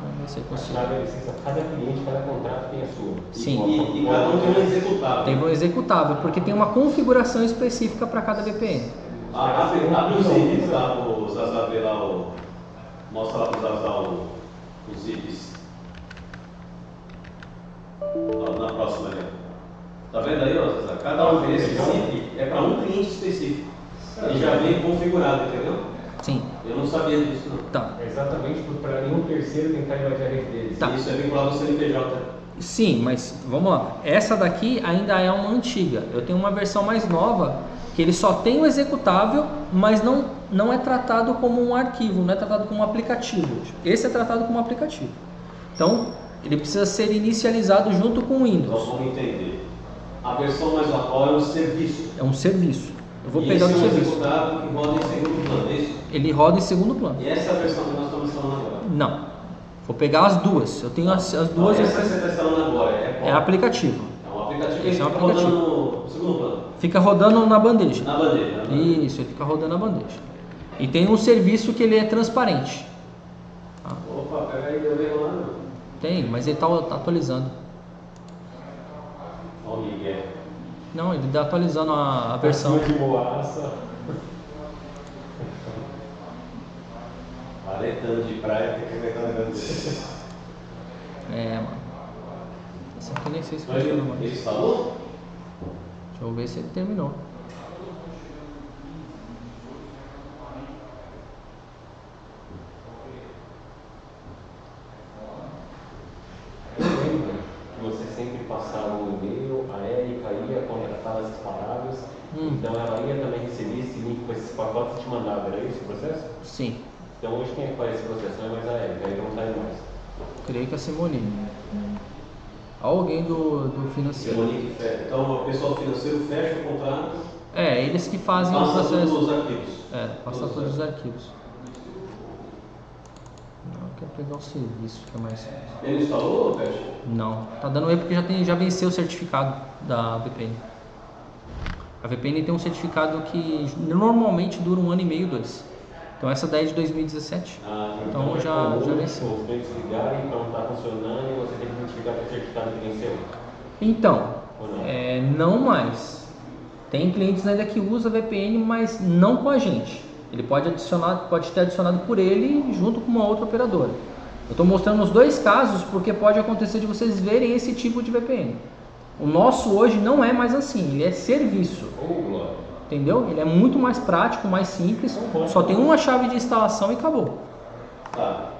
Vamos ver se eu consigo. Cada licença, cada cliente, cada contrato tem a sua. Sim. E cada um tem um executável. Tem um executável, porque tem uma configuração específica para cada VPN. Abre os zips lá, o Zazá vê lá, mostra lá pro Zazá os zips. Ó, na próxima ali. Tá vendo aí, ó, Zazá? Cada um desse zip é para um cliente específico. Ele já vem configurado, entendeu? Sim. Eu não sabia disso, não. Tá. É exatamente para nenhum terceiro tentar invadir a rede deles. Tá. Isso é vinculado ao CNPJ. Sim, mas vamos lá. Essa daqui ainda é uma antiga. Eu tenho uma versão mais nova que ele só tem o executável, mas não é tratado como um arquivo, não é tratado como um aplicativo. Esse é tratado como um aplicativo. Então, ele precisa ser inicializado junto com o Então Windows. vamos entender. A versão mais atual é um serviço. É um serviço. Eu vou E pegar esse o é um serviço. executável que roda em segundo plano, é isso? Ele roda em segundo plano. E essa é a versão que nós estamos instalando agora. Não. Vou pegar as duas. Eu tenho as Não, duas. essa que você está instalando agora é qual? É aplicativo. É um aplicativo que Esse é um fica aplicativo. rodando no segundo plano. Fica rodando na bandeja. Na bandeja. Né? Isso, ele fica rodando na bandeja. E tem um serviço que ele é transparente. Opa, pega aí, deu erro lá, não. Tem, mas ele está atualizando. Olha o Miguel. Não, ele está atualizando a versão. De boaça. Valetando de praia, tem que aguentar o negócio dele. É, mano. Esse aqui eu nem sei se Mas funciona ele mais. instalou? Deixa eu ver se ele terminou. Eu lembro que você sempre passava um e-mail, a Érica ia contratar as palavras, então ela ia também receber esse link com esses pacotes e te mandava, era isso o processo? Sim, Então hoje quem faz esse processo não é mais a Érica, aí não sai mais. creio que é a Simoninha. Alguém do financeiro. Simone que fecha. Então o pessoal financeiro fecha o contrato, É, eles que fazem o passa todos os processo. arquivos. É, passa todos os arquivos. Não, eu quero pegar o serviço, que é mais. Ele instalou ou fecha? Não, tá dando erro porque já venceu o certificado da VPN. A VPN tem um certificado que normalmente dura 1 ano e meio, 2. Então essa daí é de 2017. Então já venceu. Os clientes ligarem, então está funcionando e você tem que identificar que o certificado que venceu. Então, Ou não? não mais. Tem clientes ainda que usa VPN, mas não com a gente. Ele pode ter adicionado por ele junto com uma outra operadora. Eu estou mostrando os dois casos porque pode acontecer de vocês verem esse tipo de VPN. O nosso hoje não é mais assim, ele é serviço. Glória. Entendeu? Ele é muito mais prático, mais simples. Só tem uma chave de instalação e acabou. Tá.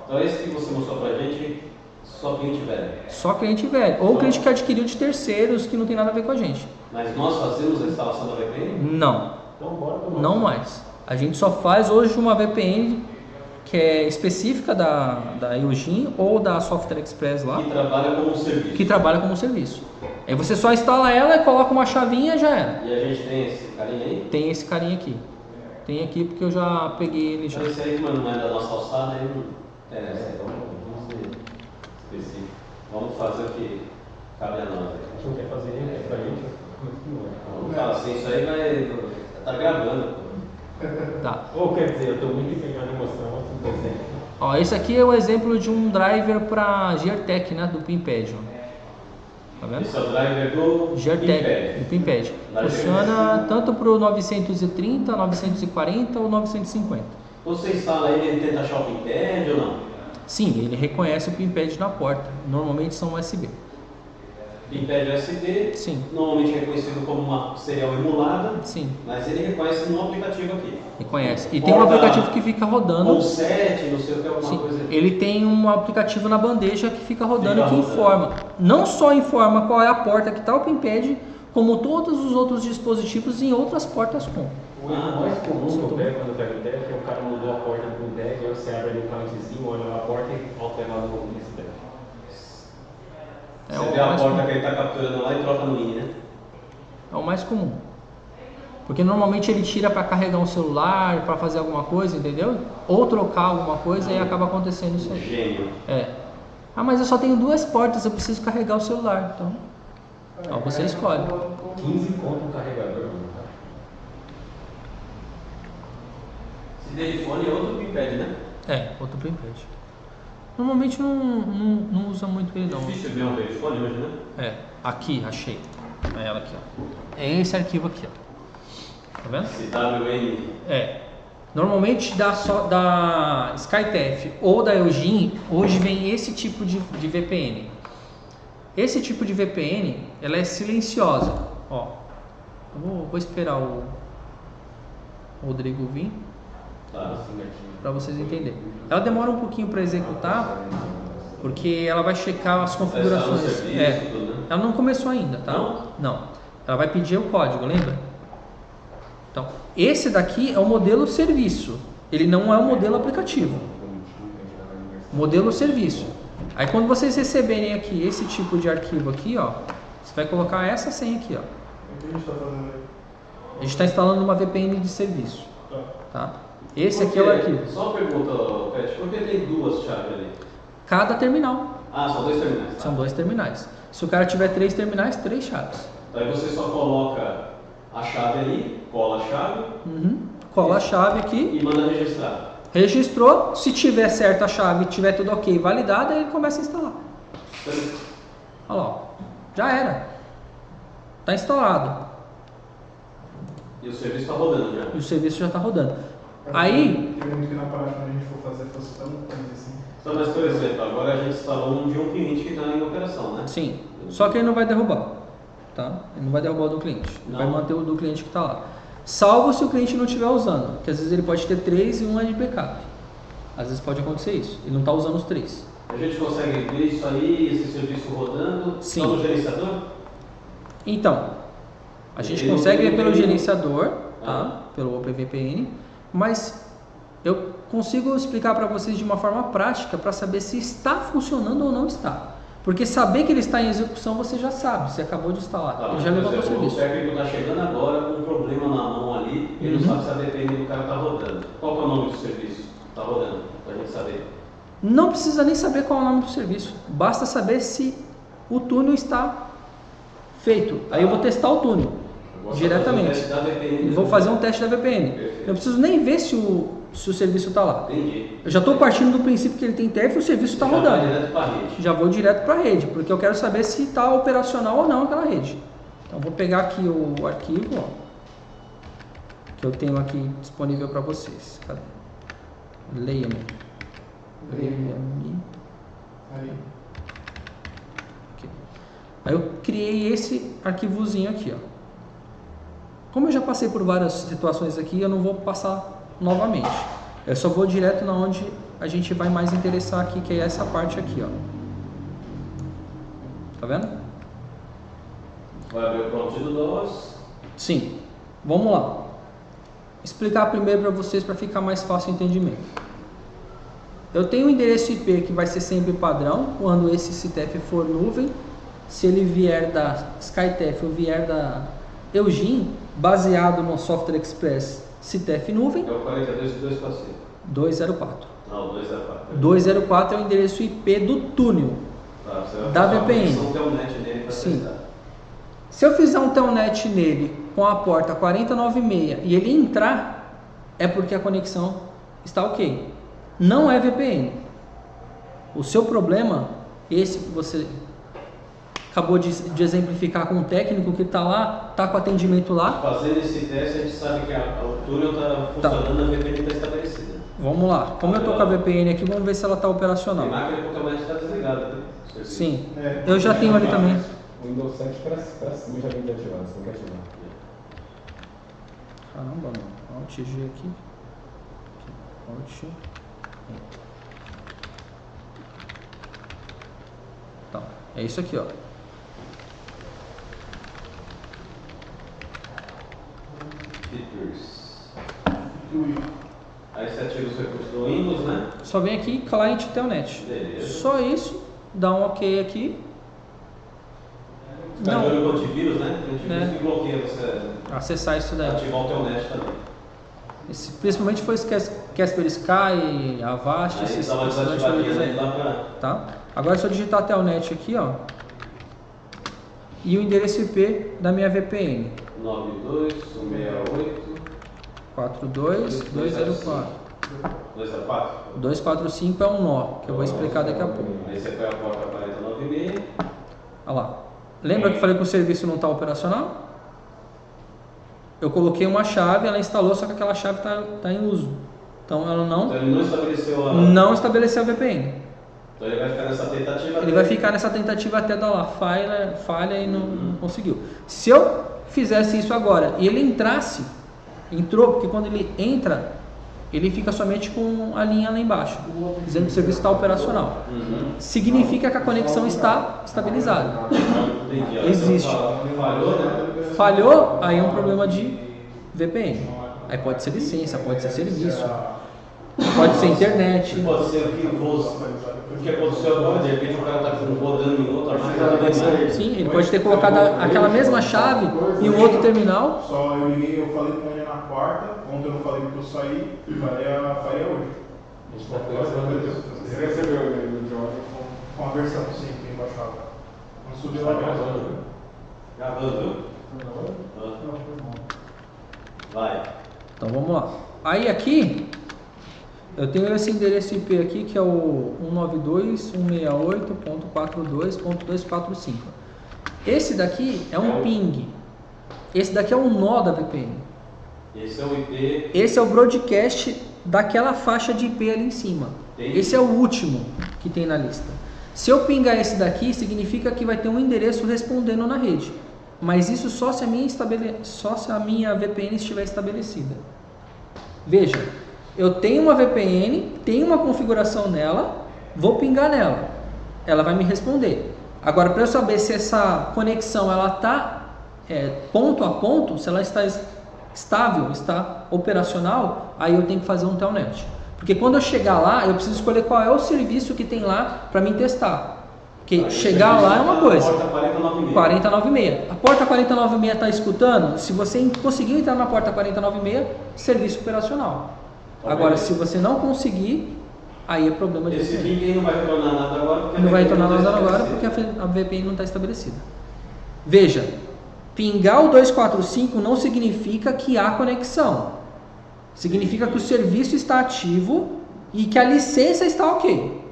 Então esse que você mostrou pra gente, só cliente velho. Só cliente velho. Ou cliente que adquiriu de terceiros que não tem nada a ver com a gente. Mas nós fazemos a instalação da VPN? Não. Então bora pro Não mais. A gente só faz hoje uma VPN que é específica da Eugene ou da Software Express lá, Que trabalha como serviço. que trabalha como serviço. Aí você só instala ela e coloca uma chavinha e já era. E a gente tem esse carinha aí? Tem esse carinha aqui. Tem aqui porque eu já peguei ele já. Então esse aí, mano, não é da nossa alçada, aí não interessa. Então vamos ser específico. Vamos fazer o que cabe a nós. A gente não quer fazer nem quer pra gente, mas não é. Vamos falar assim, isso aí vai. Tá gravando, pô. Tá. Ou quer dizer, eu estou muito empenhado em mostrar outro desenho. Ó, esse aqui é o exemplo de um driver para GearTech, né, do Pimped. Tá vendo? Esse é o driver do GearTech, do Pimped. Funciona tanto para o 930, 940 ou 950. Você instala ele, ele tenta achar o Pimped ou não? Sim, ele reconhece o Pimped na porta. Normalmente são USB. Pimped USB, Sim. normalmente reconhecido como uma serial emulada, Sim, mas ele reconhece no aplicativo aqui. reconhece. E tem um aplicativo que fica rodando. Ou 7, não sei o que, alguma Sim, coisa. ele tem um aplicativo na bandeja que fica rodando Fica que rodando. informa. Não só informa qual é a porta que está o Pimped, como todos os outros dispositivos em outras portas com. O erro mais comum que eu pego quando eu pego o tag é o cara mudou a porta do tag, aí você abre ali o clientezinho, olha a porta e altera lá no nesse tag. Você vê a porta que ele está capturando lá e troca no INI, né? É o mais comum. Porque normalmente ele tira para carregar um celular, para fazer alguma coisa, entendeu? Ou trocar alguma coisa e acaba acontecendo isso aí. Gênio. É. Ah, mas eu só tenho 2 portas, eu preciso carregar o celular. Então, ó, você escolhe. 15 conto um carregador, mano. Esse telefone é outro Pimped, né? É, outro Pimped. Normalmente não usa muito ele não. Difícil ver um telefone hoje, né? É, aqui, achei. É ela aqui, ó. É esse arquivo aqui, ó. Tá vendo? Esse WN. É. Normalmente da SkyTF ou da Eugene, hoje vem esse tipo de VPN. Esse tipo de VPN, ela é silenciosa. Ó, eu vou esperar o Rodrigo vir. Para vocês entenderem. Ela demora um pouquinho para executar, porque ela vai checar as configurações. Serviço, tudo, né? Ela não começou ainda, tá? Não. Ela vai pedir o código, lembra? Então, esse daqui é o modelo serviço. Ele não é o modelo aplicativo. Modelo serviço. Aí quando vocês receberem aqui esse tipo de arquivo aqui, ó, você vai colocar essa senha aqui, ó. O que a gente está fazendo aí? A gente está instalando uma VPN de serviço, tá? Esse aqui é o arquivo. Só uma pergunta, Pet, por que tem duas chaves ali? Cada terminal. Ah, são 2 terminais. Tá? São 2 terminais. Se o cara tiver 3 terminais, 3 chaves. Aí você só coloca a chave ali, cola a chave. Cola a chave aqui. E manda registrar. Registrou. Se tiver certa a chave, tiver tudo ok, validado, aí ele começa a instalar. Olha lá, ó. Já era. Está instalado. E o serviço está rodando já. E o serviço já está rodando. Aí... Querendo que na parte quando a gente for fazer fosse tão assim. Então, mas por exemplo, agora a gente instalou um de um cliente que está em operação, né? Sim. Só que ele não vai derrubar. Tá? Ele não vai derrubar o do cliente. Ele Não. vai manter o do cliente que está lá. Salvo se o cliente não estiver usando. Porque às vezes ele pode ter 3 e um é de backup. Às vezes pode acontecer isso. Ele não está usando os 3. A gente consegue ver isso aí, esse serviço rodando, Sim. só no gerenciador? Então, a gente Ele consegue não ver tem pelo nenhum- gerenciador, tá? Pelo OpenVPN, mas eu consigo explicar para vocês de uma forma prática para saber se está funcionando ou não está. Porque saber que ele está em execução você já sabe, você acabou de instalar, Tá, ele já levantou o o serviço. técnico está chegando agora com um problema na mão ali, ele não sabe se a VPN do cara está rodando. Qual que é o nome do serviço? Está rodando, para a gente saber. Não precisa nem saber qual é o nome do serviço, basta saber se o túnel está feito. Aí eu vou testar o túnel diretamente. Vou fazer um teste da VPN. Perfeito. Eu não preciso nem ver se o serviço está lá. Entendi. Eu já estou partindo do princípio que ele tem TF e o serviço está Já vai rodando. direto para a rede. Já vou direto para a rede, porque eu quero saber se está operacional ou não aquela rede. Então vou pegar aqui o arquivo, ó, que eu tenho aqui disponível para vocês. Cadê? Leia-me. Leia-me. Aí. Aqui. Aí eu criei esse arquivozinho aqui, ó. Como eu já passei por várias situações aqui, eu não vou passar novamente. Eu só vou direto na onde a gente vai mais interessar aqui, que é essa parte aqui, ó. Tá vendo? Vai abrir o prompt do DOS. Sim. Vamos lá. Explicar primeiro para vocês para ficar mais fácil o entendimento. Eu tenho um endereço IP que vai ser sempre padrão quando esse CTF for nuvem. Se ele vier da SkyTF ou vier da Eugene, baseado no Software Express CTF nuvem, É o 42.245. 204. Não, 204. 204 é o endereço IP do túnel. Tá, você vai Da fazer uma VPN. conexão telnet nele para Sim. testar. Se eu fizer um telnet nele com a porta 4096 e ele entrar, é porque a conexão está ok. Não é VPN. O seu problema, esse que você acabou de exemplificar com o técnico que está lá, está com atendimento lá. Fazendo esse teste, a gente sabe que o túnel está funcionando, a VPN está estabelecida. Vamos lá. Como eu estou com a VPN aqui, vamos ver se ela está Tem operacional. máquina que o telnet está desligada, né? Sim. É. Eu já tenho ali também. O Windows 7 para cima já vem de ativado, você não quer ativar. Caramba, mano. Alt G aqui. Alt. Tá. É isso aqui, ó. Features. Ui. Aí você ativa os recursos do Windows, né? Só vem aqui client telnet. Beleza. Só isso. Dá um ok aqui. Tá de olho Não. no antivírus, né? O antivírus É. que bloqueia você Acessar isso daí. ativar o telnet também. Principalmente foi Casper Sky, Avast, Aí esses dá uma antivírios desativadinha aí. nele lá pra... Tá? Agora se eu digitar telnet aqui, ó, e o endereço IP da minha VPN, 92.168. 42204. 204. 245 é um nó, que eu vou explicar daqui a pouco. Aí você põe a porta 4096. Olha lá. Lembra que eu falei que o serviço não está operacional? Eu coloquei uma chave, ela instalou, só que aquela chave está em uso. Então ela Então ele não estabeleceu a... não estabeleceu a VPN. Então ele vai ficar nessa tentativa. Ele vai ficar nessa tentativa até dar lá falha e não conseguiu. Se eu fizesse isso agora e ele entrou, porque quando ele entra, ele fica somente com a linha lá embaixo, dizendo que o serviço está operacional. Significa que a conexão está estabilizada. Entendi. Aí Existe. você fala, falhou, né? Falhou, aí é um problema de VPN. Aí pode ser licença, pode ser serviço, pode ser internet. Pode ser o que aconteceu agora, de repente o cara está rodando em outra máquina. Sim, ele pode ter colocado aquela mesma chave em um outro terminal. Só eu liguei, eu falei com ele na quarta, ontem eu não falei porque eu saí, faria hoje. Você recebeu o Jorge Com a versão, sim, que embaixava. Não subiu Tá lá gravando, pra né? Gravando. Vai. Então vamos lá. Aí aqui eu tenho esse endereço IP aqui que é o 192.168.42.245. Esse daqui é um ping. Esse daqui é um nó da VPN. Esse é o IP. Esse é o broadcast daquela faixa de IP ali em cima. Entendi. Esse é o último que tem na lista. Se eu pingar esse daqui, significa que vai ter um endereço respondendo na rede. Mas isso só se a minha VPN estiver estabelecida. Veja, eu tenho uma VPN, tenho uma configuração nela, vou pingar nela. Ela vai me responder. Agora, para eu saber se essa conexão ela está ponto a ponto, se ela está estável, está operacional, aí eu tenho que fazer um telnet. Porque quando eu chegar lá, eu preciso escolher qual é o serviço que tem lá para mim testar. Porque chegar lá é uma coisa. Porta 4096. 4096. A porta 4096 está escutando? Se você conseguir entrar na porta 4096, serviço operacional. Agora, se você não conseguir, aí é problema de Esse VPN. link aí não vai retornar nada agora porque Não vai retornar nada está agora porque a VPN não está estabelecida. Veja, pingar o 245 não significa que há conexão. Significa que o serviço está ativo e que a licença está ok.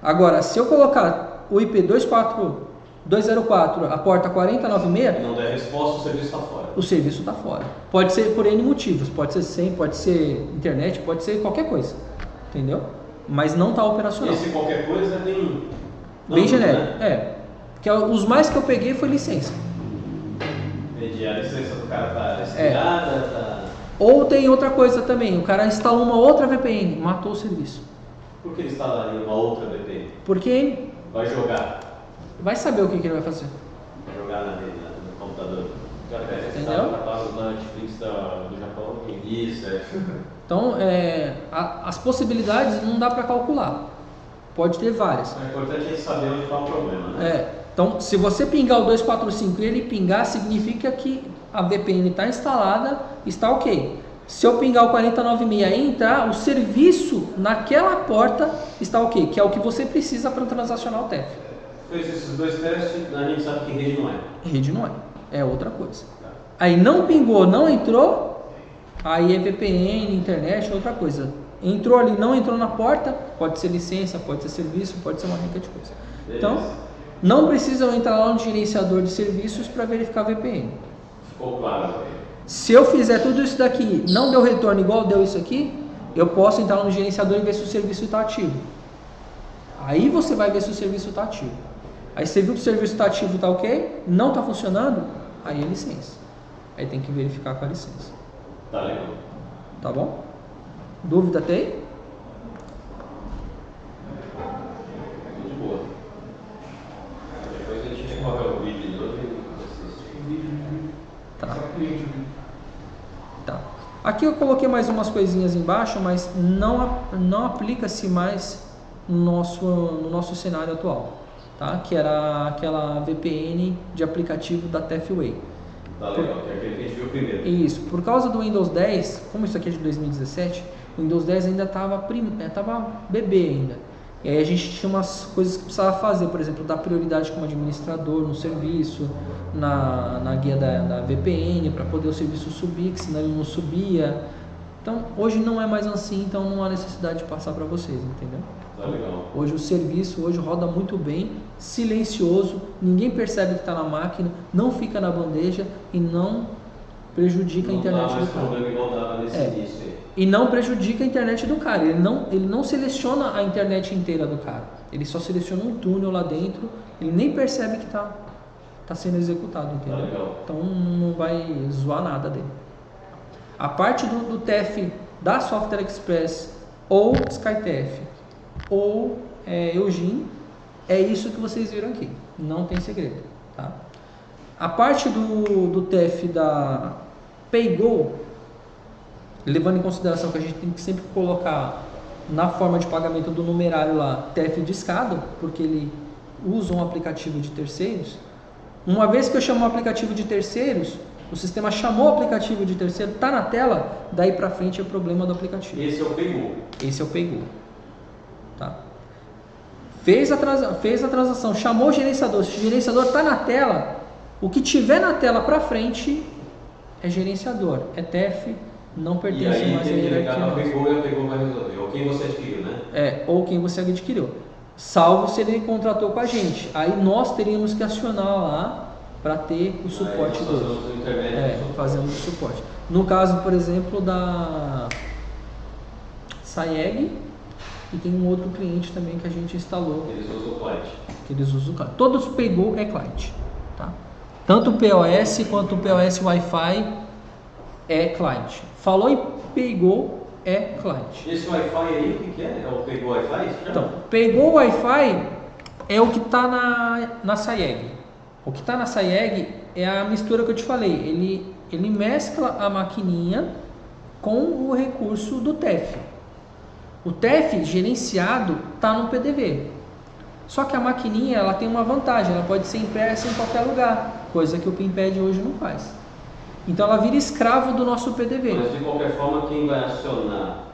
Agora, se eu colocar o IP 204, a porta 4096, não der resposta, o serviço está fora. o serviço está fora. Pode ser por N motivos, pode ser sem, pode ser internet, pode ser qualquer coisa, entendeu? Mas não está operacional. Esse qualquer coisa é bem Genérico, né? Porque os mais que eu peguei foi licença. Entendi. A licença do cara está expirada, tá... Ou tem outra coisa também, o cara instalou uma outra VPN, matou o serviço. Por que ele instalaria uma outra VPN? Porque ele Vai jogar. vai saber o que ele vai fazer. Vai jogar no computador. Já deve Entendeu? estar no catálogo da Netflix do Japão. Isso, é. Então, as possibilidades não dá para calcular. Pode ter várias. O importante é saber onde está o problema, né? Então, se você pingar o 245 e ele pingar, significa que a VPN está instalada, está ok. Se eu pingar o 4096 e entrar, o serviço naquela porta está ok, que é o que você precisa para transacionar o TEF. Fez esses dois testes, a gente sabe que rede não é. Rede não é outra coisa. Aí não pingou, não entrou, aí é VPN, internet, outra coisa. Entrou ali, não entrou na porta, pode ser licença, pode ser serviço, pode ser uma rica de coisa. Então, não precisam entrar lá no gerenciador de serviços para verificar VPN. Ficou claro. Se eu fizer tudo isso daqui, não deu retorno igual deu isso aqui, eu posso entrar no gerenciador e ver se o serviço está ativo. Aí você vai ver se o serviço está ativo. Aí você viu que o serviço está ativo, está ok, não está funcionando, aí é licença. Aí tem que verificar com a licença. Tá legal. Tá bom? Dúvida tem? De boa. Depois a gente recorre ao vídeo de novo e assiste. Tá. Só cliente. Tá. Aqui eu coloquei mais umas coisinhas embaixo, mas não aplica-se mais no nosso cenário atual, tá? Que era aquela VPN de aplicativo da TFWay. Tá legal, que é aquele que a gente viu primeiro. Isso, por causa do Windows 10, como isso aqui é de 2017, o Windows 10 ainda estava bebê ainda. E aí a gente tinha umas coisas que precisava fazer, por exemplo, dar prioridade como administrador no serviço, na guia da VPN, para poder o serviço subir, que senão ele não subia. Então, hoje não é mais assim, então não há necessidade de passar para vocês, entendeu? Tá legal. Hoje o serviço roda muito bem, silencioso, ninguém percebe que está na máquina, não fica na bandeja e não prejudica a internet Não dá mais do cara. problema igual dava nesse início aí. E não prejudica a internet do cara, ele não seleciona a internet inteira do cara, ele só seleciona um túnel lá dentro, ele nem percebe que está sendo executado, entendeu? Legal. Então não vai zoar nada dele. A parte do TF da Software Express ou SkyTF ou Eugene, é isso que vocês viram aqui. Não tem segredo. Tá? A parte do TEF da PayGo, levando em consideração que a gente tem que sempre colocar na forma de pagamento do numerário lá TEF discado, porque ele usa um aplicativo de terceiros. Uma vez que eu chamo o aplicativo de terceiros, o sistema chamou o aplicativo de terceiro, está na tela, daí para frente é problema do aplicativo. Esse é o PayGo. Esse é o PayGo. Tá? Fez a transação, chamou o gerenciador. Se o gerenciador está na tela, o que tiver na tela para frente é gerenciador, é TEF, não pertence E aí mais à tem que ligar para a hierarquia. PayGo e a PayGo vai resolver. Ou quem você adquiriu, né? Ou quem você adquiriu. Salvo se ele contratou com a gente. Aí nós teríamos que acionar lá para ter o suporte dele. Fazemos o suporte. No caso, por exemplo, da Sayeg, e tem um outro cliente também que a gente instalou. Eles usam o client. Que eles usam o cliente. Todos os PayGo é cliente. Tá? Tanto o POS quanto o POS Wi-Fi é cliente. Falou em PayGo, é cliente. Esse Wi-Fi aí, o que é? É o PayGo Wi-Fi? Então, PayGo Wi-Fi é o que está na Sayeg. O que está na Sayeg é a mistura que eu te falei. Ele mescla a maquininha com o recurso do TEF. O TEF gerenciado está no PDV. Só que a maquininha ela tem uma vantagem, ela pode ser impressa em qualquer lugar, coisa que o PIMPAD hoje não faz. Então ela vira escravo do nosso PDV. Mas de qualquer forma, quem vai acionar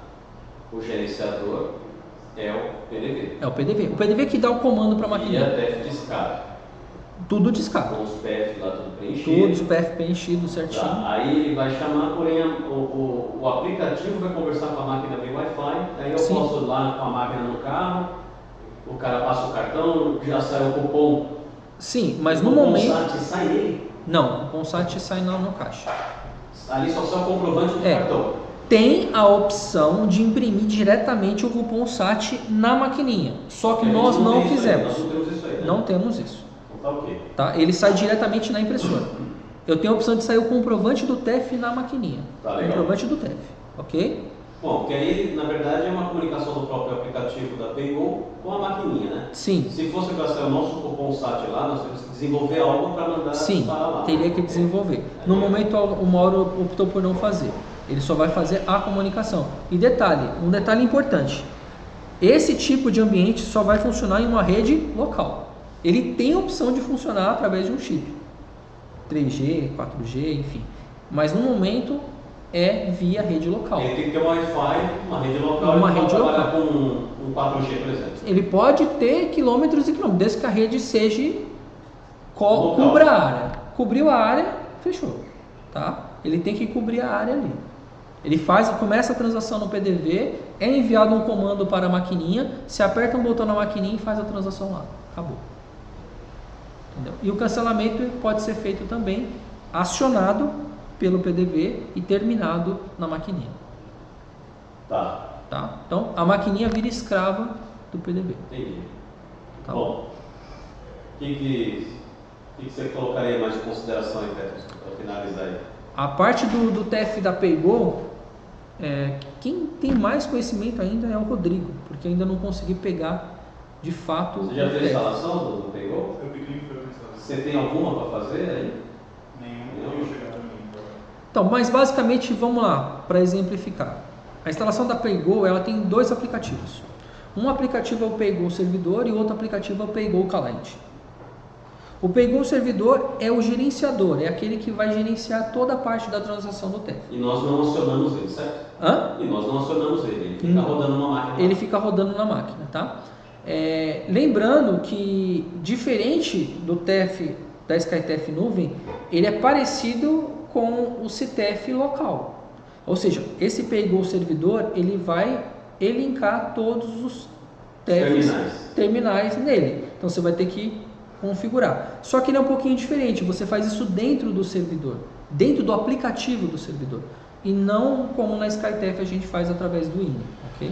o gerenciador é o PDV. É o PDV. O PDV que dá o comando para a E a maquininha. TEF discado. Tudo descarga. Com os PF lá tudo preenchido. Tudo, os PF preenchido certinho. Tá. Aí ele vai chamar, porém o aplicativo vai conversar com a máquina via Wi-Fi. Aí eu Sim. posso ir lá com a máquina no carro, o cara passa o cartão, já sai o cupom. Sim, mas O no cupom momento... SAT sai ele. Não, o Consat sai no caixa. Ali só sai o comprovante do cartão. Tem a opção de imprimir diretamente o cupom SAT na maquininha. Só que A gente nós não tem isso aí, fizemos. nós não temos isso aí, né? Não temos isso. Então tá ok. Tá? Ele sai diretamente na impressora. Eu tenho a opção de sair o comprovante do TEF na maquininha. Tá legal. Comprovante do TEF. Ok? Bom, porque aí, na verdade, é uma comunicação do próprio aplicativo da PayGo com a maquininha, né? Sim. Se fosse para ser o nosso cupom SAT lá, nós temos que desenvolver algo para mandar Sim, para lá. teria que desenvolver. No momento o Mauro optou por não fazer. Ele só vai fazer a comunicação. E detalhe, um detalhe importante. Esse tipo de ambiente só vai funcionar em uma rede local. Ele tem a opção de funcionar através de um chip. 3G, 4G, enfim. Mas no momento é via rede local. Ele tem que ter um Wi-Fi, uma rede local, Uma ele rede pode trabalhar local. com um 4G, por exemplo. Ele pode ter quilômetros e quilômetros, desde que a rede seja Local. cubra a área. Cobriu a área, fechou. Tá? Ele tem que cobrir a área ali. Ele começa a transação no PDV, é enviado um comando para a maquininha, se aperta um botão na maquininha e faz a transação lá. Acabou. Entendeu? E o cancelamento pode ser feito também acionado pelo PDV e terminado na maquininha. Tá, Tá? Então, a maquininha vira escrava do PDV. entendi. Tá Bom, o que você colocaria mais de consideração aí, Petros, para finalizar aí? A parte do TEF da PayGo, quem tem mais conhecimento ainda é o Rodrigo, porque ainda não consegui pegar de fato Você já o fez a TEF. instalação do PayGo? Eu peguei para instalação. Você tem alguma para fazer aí? Nenhum veio chegar para mim agora. Então, mas basicamente, vamos lá, para exemplificar. A instalação da PayGo, ela tem dois aplicativos. Um aplicativo é o PayGo Servidor e outro aplicativo é o PayGo Client. O PayGo Servidor é o gerenciador, é aquele que vai gerenciar toda a parte da transação do TEF. E nós não acionamos ele, certo? Hã? E nós não acionamos ele fica rodando uma máquina. Ele fica rodando na máquina, tá? Lembrando que, diferente do TEF, da SkyTF Nuvem, ele é parecido com o CTF local. Ou seja, esse PayGo servidor, ele vai elencar todos os TEFs terminais nele. Então você vai ter que configurar. Só que ele é um pouquinho diferente, você faz isso dentro do servidor, dentro do aplicativo do servidor. E não como na SkyTF a gente faz através do INI, ok?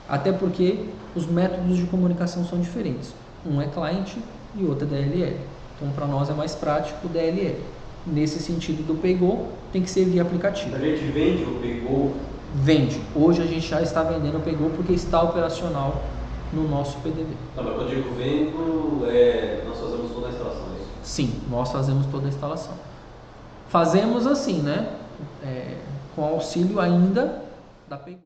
Até porque os métodos de comunicação são diferentes. Um é client e outro é DLL. Então para nós é mais prático o DLL. Nesse sentido do PayGo, tem que ser via aplicativo. A gente vende o PayGo Vende. Hoje a gente já está vendendo o Paygo porque está operacional no nosso PDV. Tá, mas quando eu digo vendo, nós fazemos toda a instalação, é isso? Sim, nós fazemos toda a instalação. Fazemos assim, né? Com auxílio ainda da Paygo.